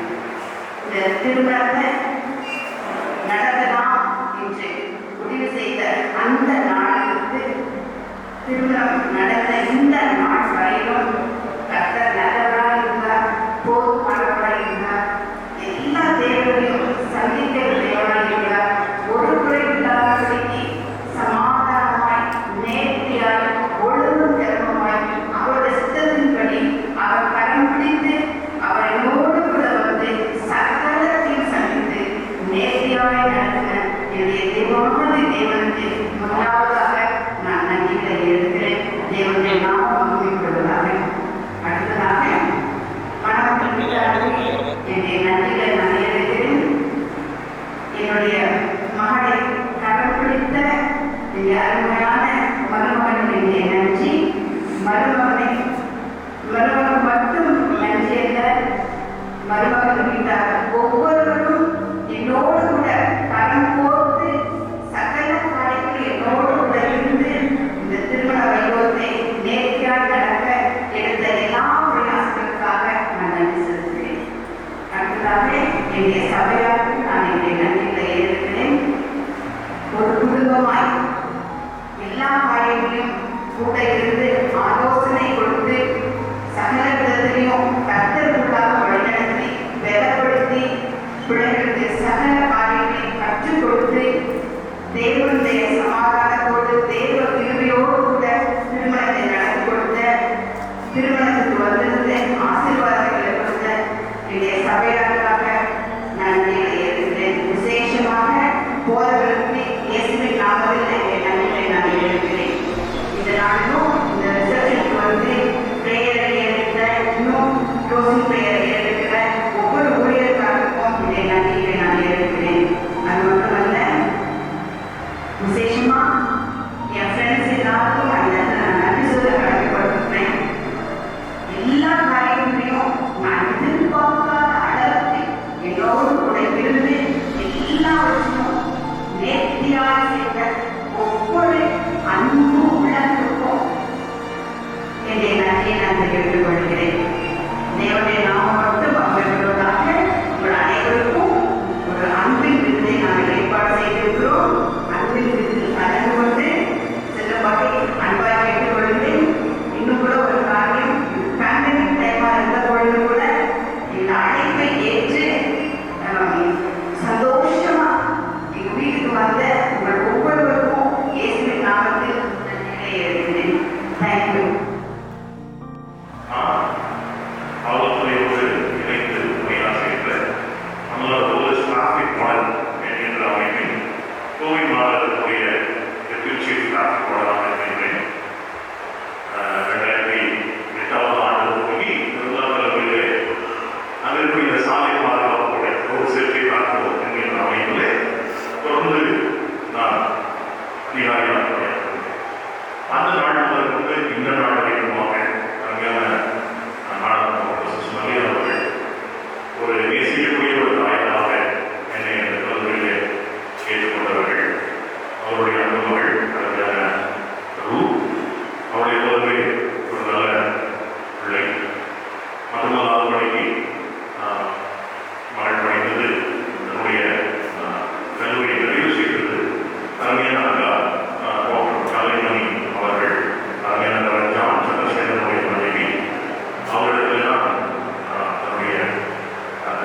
Speaker 6: இந்த திருமணத்தை நடத்தலாம் என்று முடிவு செய்த அந்த நாளிலிருந்து திருமணம் நடந்த இந்த நாள் வரையிலும் கர்த்தர் நல்லவராக இருந்தார், போதுமானவராக இருந்தார், எல்லா தேவைகளையும் சந்திக்கிற தேவனாக இருந்தார். ஒரு குறை இல்லாதபடிக்கு சமாதானமாய், நேர்த்தியாய், ஒழுங்கும் தர்மமாய் அவருடைய சித்தத்தின்படி அவர் கரம் பிடித்து அவரோடு கூட வந்து சகலத்தையும் சந்தித்து நேர்த்தியாய் நடத்தின என்னுடைய தேவனாதி தேவனுக்கு முதலாவதாக நான் நன்றிகளை எடுக்கிறேன். தேவனுடைய நாமம் மகிமைப்படுவதாக. அடுத்ததாக மனமக்கள் என்னுடைய நன்றிகளை நான் எடுக்கிறேன். என்னுடைய மகளை கரம் பிடித்த என்னுடைய அருமையான மருமகனுடைய நன்றி. மருமகன் மட்டும் நன்றி அல்ல, மருமகன் வீட்டார் ஒவ்வொருவரும் என்னோடு கூட கரம் கோர்த்து சகல காரியங்கள் என்னோடு கூட இருந்து இந்த திருமண வைபவத்தை நேர்த்தியாக நடக்க எடுத்த எல்லா பிரயாசங்களுக்காக நான் நன்றி செலுத்துகிறேன். அடுத்ததாக என்னுடைய சபையாருக்கு நான் என்னுடைய நன்றிகளை எழுதுகிறேன். ஒரு குடும்பமாய் எல்லா காரியங்களையும் கூட இருந்து ஆலோசனை கொடுத்து சகல விதத்திலையும் கர்த்தருக்குள்ளாக வழிநடத்தி பலப்படுத்தி பிள்ளைகளுக்கு சகல காரியங்களை கற்றுக் கொடுத்து தேவனுடைய சமாதானத்தோடு தேவ கிருபையோடு கூட திருமணத்தை நடத்தி கொடுத்த, திருமணத்துக்கு வந்திருந்த ஆசீர்வாதங்களை கொடுத்த என்னுடைய சபையாருக்காக நன்றிகளை எழுதுகிறேன். விசேஷமாக போறவர்களுக்கு இயேசுவின் நாமத்தில் என்னுடைய நன்றிகளை நான் எழுதுகிறேன். இந்த நாளிலும் இந்த ரிசப்ஷனுக்கு வந்து பிரேயரை எழுதுகிற, இன்னும் க்ளோசிங் பிரேயரை எழுதுகிற ஒவ்வொரு ஊழியர்களுக்காகவும் என்னுடைய நன்றிகளை நான் எழுதுகிறேன். அது மட்டுமல்ல, விசேஷமா என் ஃப்ரெண்ட்ஸ் எல்லாருக்கும் அந்த நான் நன்றி சொல்ல கடமைப்பட்டிருக்கிறேன். எல்லா காரியங்களையும் நான் எதிர்பார்க்காத அளவுக்கு என்னோடு கூட இருந்து எல்லாவற்றையும் நேர்த்தியாக செய்த ஒவ்வொரு அன்பு உள்ளத்திற்கும் என்னுடைய நன்றியை நான் தெரிவித்துக் கொள்கிறேன். தேவனுடைய நாமம் மட்டும் மகிழ்வதாக. உங்கள் அனைவருக்கும் ஒரு அன்பின் விருதை நாங்கள் ஏற்பாடு செய்திருக்கிறோம். அன்பின் விருதில் கலந்து கொண்டு செல்லும்படி அன்பாக கேட்டுக் கொள்கிறேன். இன்னும் கூட ஒரு காரியம், பேண்டமிக் டைமாக இருந்த பொழுது கூட இந்த அழைப்பை ஏற்று சந்தோஷமா எங்கள் வீட்டுக்கு வந்த உங்கள் ஒவ்வொருவருக்கும் இயேசுவின் நாமத்தில் நன்றிகளை எழுதுகிறேன். தேங்க்யூ.
Speaker 7: காவல்துறையோடு இணைந்து பணியாற்றுகின்ற நம்மளோட டிராஃபிக் வார்டன் என்கின்ற அமைப்பின் கோவை மாவட்டத்துடைய டெப்யூட்டி சீஃப் டிராஃபிக் வார்டனாக இருக்கின்றேன். 2008ஆம் ஆண்டு துவங்கி திருவண்ணாமலையிலே அதற்குரிய சாலை பாதுகாப்புடைய ரோட் சேஃப்டி டிராஃபிக் என்கின்ற அமைப்பிலே தொடர்ந்து நான் அதிகாரியாக பணியாற்றுகிறேன். அந்த நாள் முதல் கொண்டு இந்த நாள் வரைக்குமாக அருமையான அவர்கள் ஒரு நேசிக்கக்கூடிய ஒரு தாயனாக என்னை அந்த கல்லூரியிலே ஏற்றுக்கொண்டவர்கள். அவருடைய அன்பு மகள் அருமையான ரூ, அவருடைய பொதுமை ஒரு நல்ல பிள்ளை. 19ஆவது மணிக்கு மகள் படித்தது தன்னுடைய கல்லூரியை நிறைவு செய்தது. அருமையான அக்கா டாக்டர் கலைமணி அவர்கள், அருமையான ஜான் சந்திரசேகரனுடைய மனைவி, அவர்களுக்கெல்லாம் தன்னுடைய அந்த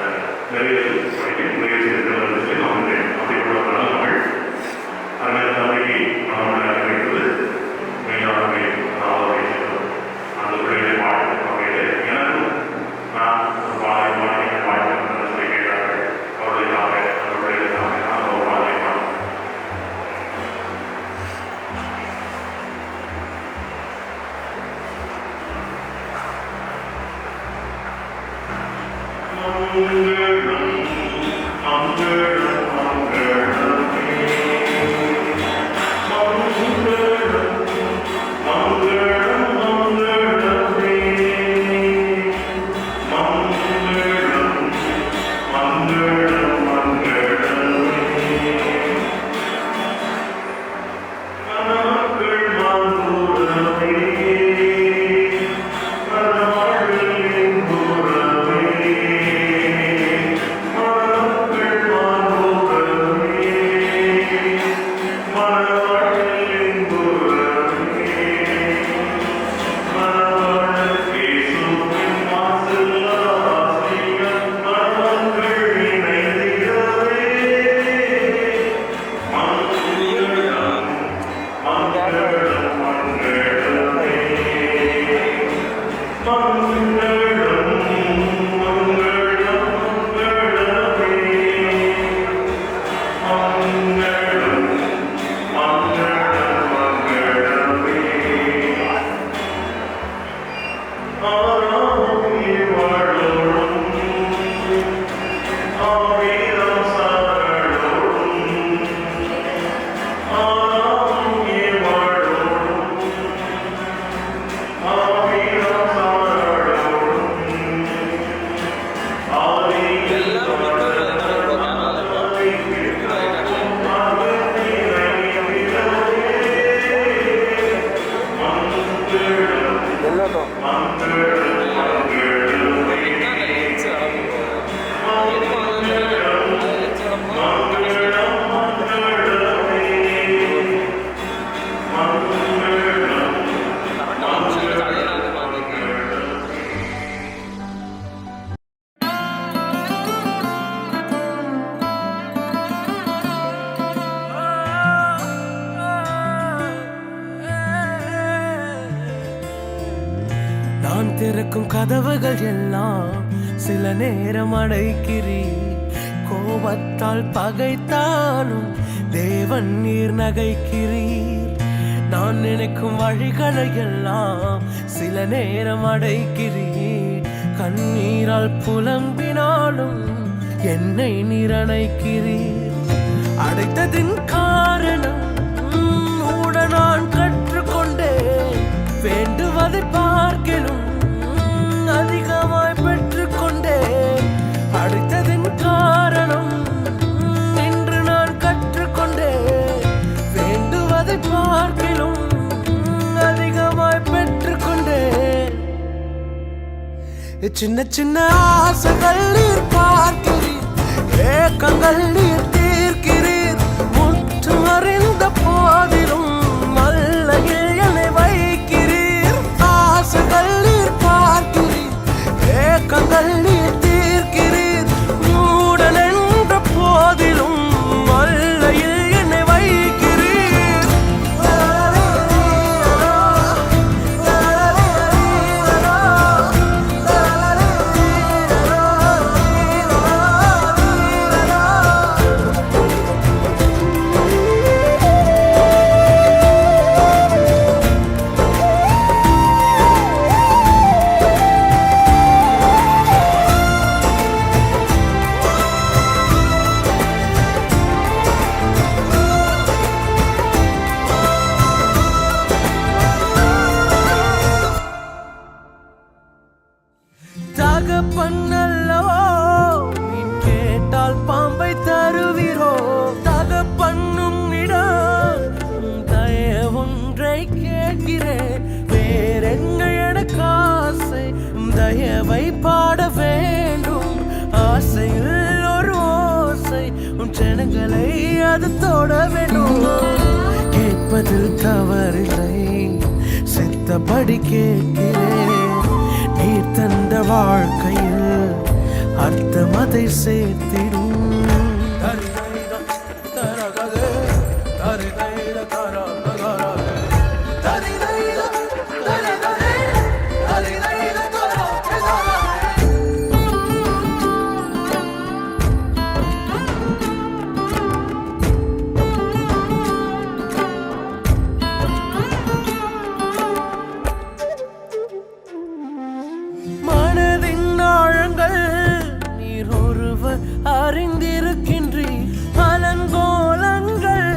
Speaker 7: நிறைவு செய்திருக்கிறது அவர்கள் அப்படிப்பட்ட ஒரு நல்ல மகள். அருமையான தந்தைக்கு மனமொழியாக கிடைத்தது மெயினாகவே அவருடைய அந்த பிள்ளைகளை வாழ்க்கை வகையில் எனக்கும் நான் ஒரு பாதை வாழ்க்கை சொல்லி கேட்டார்கள். அவர்களுக்காக அந்த பிள்ளைகளுக்காக நான் ஒரு பாதை
Speaker 5: திறக்கும் கதவுகள் எல்லாம் சில நேரம் அடைக்கிறீர். கோபத்தால் பகைத்தாலும் தேவன் நீர் நகைக்கிறீர். நான் நினைக்கும் வழிகளை எல்லாம் சில நேரம் அடைக்கிறீர். கண்ணீரால் புலம்பினாலும் என்னை நீர் அணைக்கிறீர். அடைத்ததின் காரணம் கூட நான் கற்றுக்கொண்டேன். வேண்டுவதை பார்க்கலும் அதிகமாய் பெற்றுக்கொண்டேன். அடைத்ததின் காரணம் இன்று நான் கற்றுக்கொண்டேன். வேண்டுவதை பார்க்கலும் அதிகமாய் பெற்றுக்கொண்டேன். சின்ன சின்ன ஆசைகள் நீர் பார்க்கிறீர். ஏக்கங்கள் நீர் தீர்க்கிறீர். முற்றும் அறிந்த போதிலும் மல்லையில் என்னை வைக்கிறீர். ஆசைகள் நீர் பார்க்கிறீர். ஏக்கங்கள் நீர் தீர்க்கிறீர். மூடன் என்ற போதிலும் மல்லையில் என்னை வைக்கிறீர். தகப்பன்னல்லவோ நீ கேட்டால் பாம்பை தருவீரோ? தகப்பன்னும் இடம் தயவொன்றை கேட்கிறேன். வேறென்ன எனக்கு ஆசை? தயவை பாட வேண்டும். ஆசையில் ஒரு ஓசை உன் ஜனங்களை அது தொட வேண்டும். கேட்பதில் தவறில்லை, சித்தப்படி கேட்கிறேன். நீ தந்த வாழ்க்கையில் அர்த்தம் அதை சேர்த்திடும். மனதின் ஆழங்கள் நீர் ஒருவர் அறிந்திருக்கின்றீர். அலங்கோலங்கள்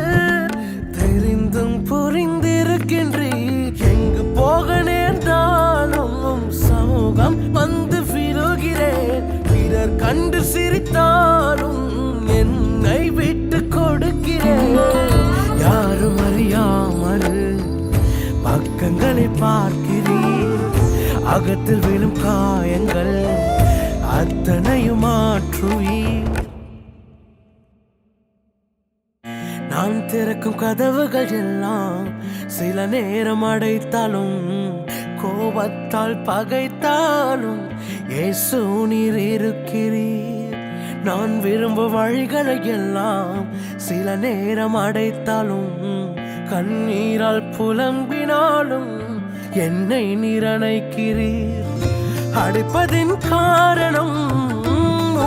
Speaker 5: தெரிந்தும் புரிந்திருக்கின்றீர். எங்கு போக நேர்ந்தாலும் சமூகம் வந்து விழுகிறேன். பிறர் கண்டு சிரித்தாலும் என்னை விட்டு கொடுக்கிறேன். யாரும் அறியாமல் பக்கங்களை பார்க்கிறீர். அகத்தில் விழும் காயங்கள் அத்தனையும் மாற்றுவீர். நான் திறக்கும் கதவுகள் எல்லாம் சில நேரம் அடைத்தாலும் கோபத்தால் பகைத்தாலும் இயேசு நீர் இருக்கிறீர். நான் விரும்பும் வழிகளை எல்லாம் சில நேரம் அடைத்தாலும் கண்ணீரால் புலம்பினாலும் என்னை நீர் அணைக்கிறீர். அடைப்பதின் காரணம்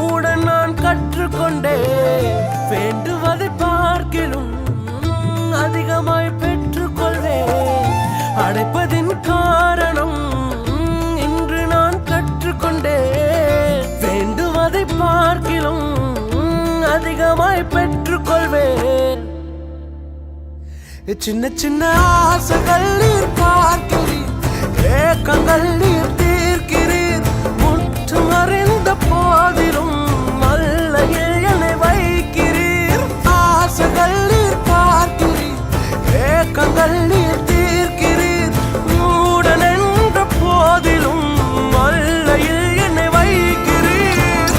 Speaker 5: உடன் நான் கற்றுக்கொண்டேன். வேண்டுவதை பார்க்கிலும் அதிகமாய் பெற்றுக்கொள்வேன். அடைப்பதின் காரணம் இன்று நான் கற்றுக்கொண்டேன். வேண்டுவதை பார்க்கிலும் அதிகமாய் பெற்றுக்கொள்வேன். சின்ன சின்ன ஆசைகள் நீர் பார்க்கிறீர். ஏக்கங்கள் நீர் தீர்க்கிறீர். முற்றும் அறிந்த போதிலும் மல்லையில் என்னை வைக்கிறீர். ஆசைகள் நீர் பார்க்கிறீர். ஏக்கங்கள் நீர் தீர்க்கிறீர். மூடன் என்ற போதிலும் மல்லையில் என்னை வைக்கிறீர்.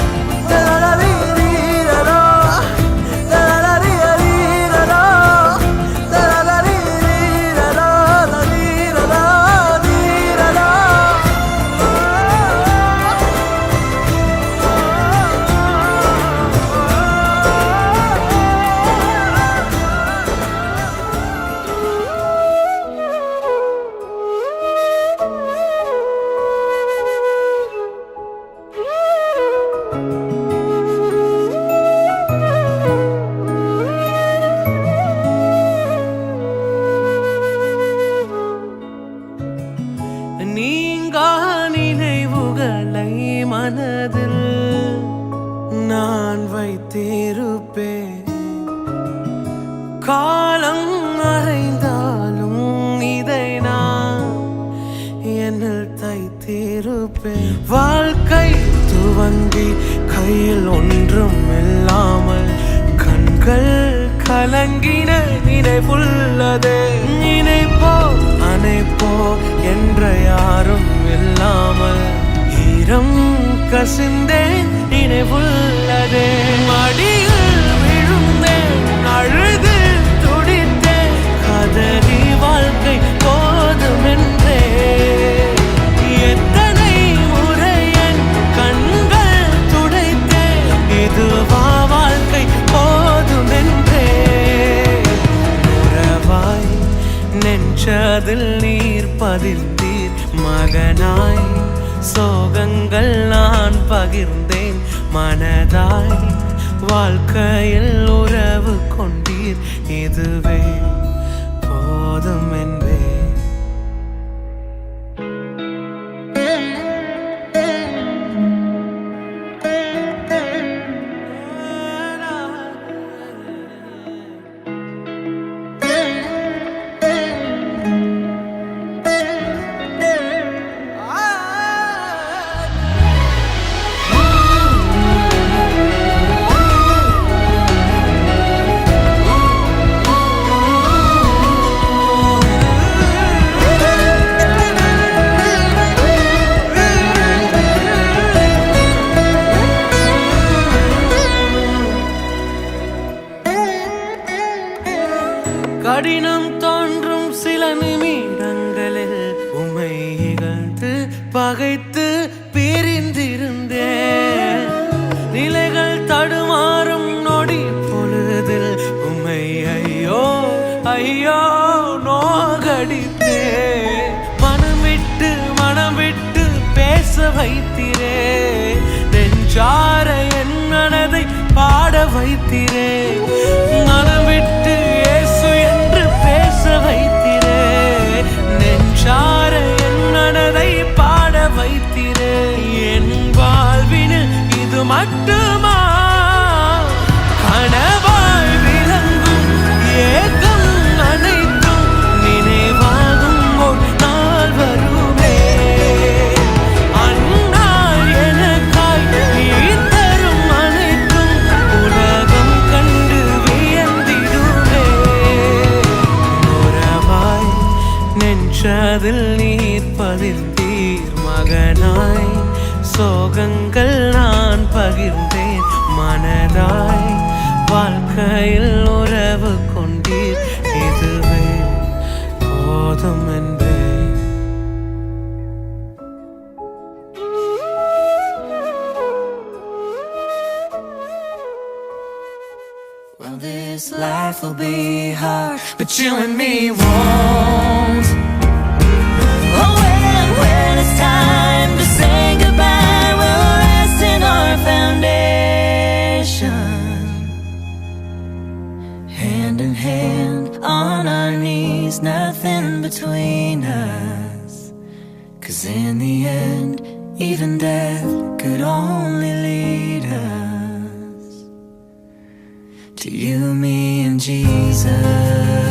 Speaker 5: மனதில் நான் வைத்திருப்பேன். காலம் அறைந்தாலும் இதை நான் என்னில் தைத்திருப்பேன். வாழ்க்கை துவங்கி கையில் ஒன்றும் இல்லாமல் கண்கள் கலங்கின நினைவுள்ளதே. நினைப்போ அணைப்போ என்ற யாரும் இல்லாமல் ஈரம் கசிந்தேன் நினைவுள்ளதே. மடியில் விழுந்தேன் அழுது துடித்தேன் கதறி வாழ்க்கை போதுமென்றே. எத்தனை முறை என் கண்கள் துடைத்தேன் இதுவா வாழ்க்கை போதுமென்றே. உறவாய் நெஞ்சதில் நீர் பதிர்ந்தீர் மகனாய் சோகங்கள் நான் பகிர்ந்தேன் மனதாய் வாழ்க்கையில் உறவு கொண்டீர் இதுவே போதும் என்பே. கடினம் தோன்றும் சில நிமிடங்களில் உம்மை இகழ்ந்து பகைத்து பிரிந்திருந்தேன். நிலைகள் தடுமாறும் நொடி பொழுதில் உம்மை ஐயோ ஐயோ நோகடித்தேன். மனம் விட்டு பேச வைத்திரே. நெஞ்சார என் மனதை பாட வைத்திரே. மனம் விட்டு இயேசு என்று பேச வைத்திரே. நெஞ்சார என் மனதை பாட வைத்திரே. என் வாழ்வினில் இது மட்டுமா கனவாய் விளங்கும் ஏகம் அனைத்தும் நினைவாகும் ஒரு நாள் வருமே. அந்நாள் எனக்காய் நீர் தரும் அனைத்தும் உலகம் கண்டு வியந்திடுமே. உறவாய் நெஞ்சதில் நீர் பதிர்ந்தீர் மகனாய் சோகங்கள் நான் பகிர்ந்தேன் மனதாய் வாழ்க்கையில் உறவு கொண்டீர் இதுவே போதும் என்பே.
Speaker 2: Well, this life will be hard, but you and me won't. Oh, when it's time to say goodbye, we'll rest in our foundation. Hand in hand, on our knees, nothing between us. 'Cause in the end, even death could only lead us to you, me, and Jesus.